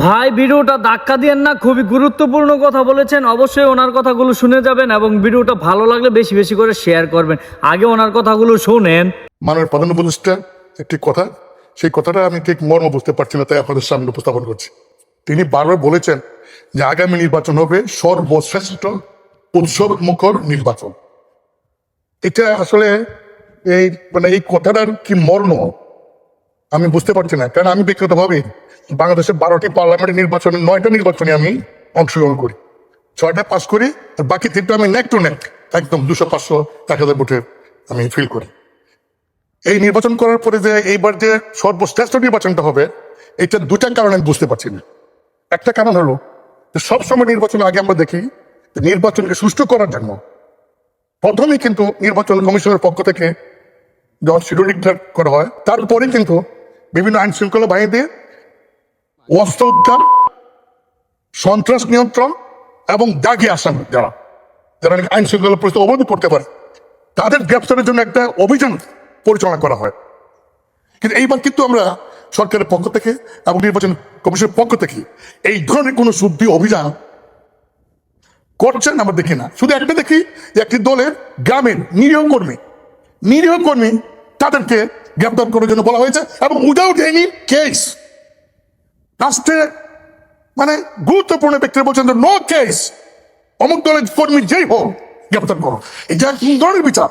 ভাই ভিডিওটা ধাক্কা দিয়েন না, খুবই গুরুত্বপূর্ণ কথা বলেছেন। অবশ্যই ওনার কথাগুলো শুনে যাবেন এবং ভিডিওটা ভালো লাগলে বেশি বেশি করে শেয়ার করবেন। আগে ওনার কথাগুলো শুনেন। মাননীয় প্রধান উপদেষ্টা একটি কথা, সেই কথাটা আমি ঠিক মর্ম বুঝতে পারছি না, তাই আপনাদের সামনে উপস্থাপন করছি। তিনি বারবার বলেছেন যে আগামী নির্বাচন হবে সর্বশ্রেষ্ঠ উৎসব মুখর নির্বাচন। এটা আসলে এই কথাটার কি মর্ম আমি বুঝতে পারছি না, কারণ আমি ব্যক্তিগতভাবে বাংলাদেশের 12টি পার্লামেন্টের নির্বাচনে 9টা নির্বাচনে আমি অংশগ্রহণ করি, 6টা পাস করি, আর বাকি 3টা আমি নেক টু নেক একদম 200, 500, 1000 ভোটের আমি ফিল করি। এই নির্বাচন করার পরে যে এইবার যে সর্বশ্রেষ্ঠ নির্বাচনটা হবে, এটা দুটা কারণ আমি বুঝতে পারছি না। একটা কারণ হলো যে সবসময় নির্বাচনের আগে আমরা দেখি নির্বাচনকে সুষ্ঠু করার জন্য প্রথমেই কিন্তু নির্বাচন কমিশনের পক্ষ থেকে যখন শিডিউল ডিক্লেয়ার করা হয়, তারপরে কিন্তু বিভিন্ন আইন শৃঙ্খলা বাহিনী দিয়ে অস্ত্র উদ্ধার, সন্ত্রাস নিয়ন্ত্রণ এবং দাগি আসামি যারা যারা আইন শৃঙ্খলা পরিস্থিতি অবনতি করতে পারে তাদের গ্রেপ্তারের জন্য একটা অভিযান পরিচালনা করা হয়। কিন্তু এইবার কিন্তু আমরা সরকারের পক্ষ থেকে এবং নির্বাচন কমিশনের পক্ষ থেকে এই ধরনের কোনো শুদ্ধি অভিযান করছেন আমরা দেখি না। শুধু একটা দেখি যে একটি দলের গ্রামের নিরীহ কর্মী তাদেরকে গ্রেপ্তার করার জন্য বলা হয়েছে এবং উইদাউট এনি কেস। রাষ্ট্রে গুরুত্বপূর্ণ ব্যক্তিরা বলছেন নো কেস, অমুক দলের কর্মী যেই হোক গ্রেপ্তার করো। এটা কি ধরনের বিচার?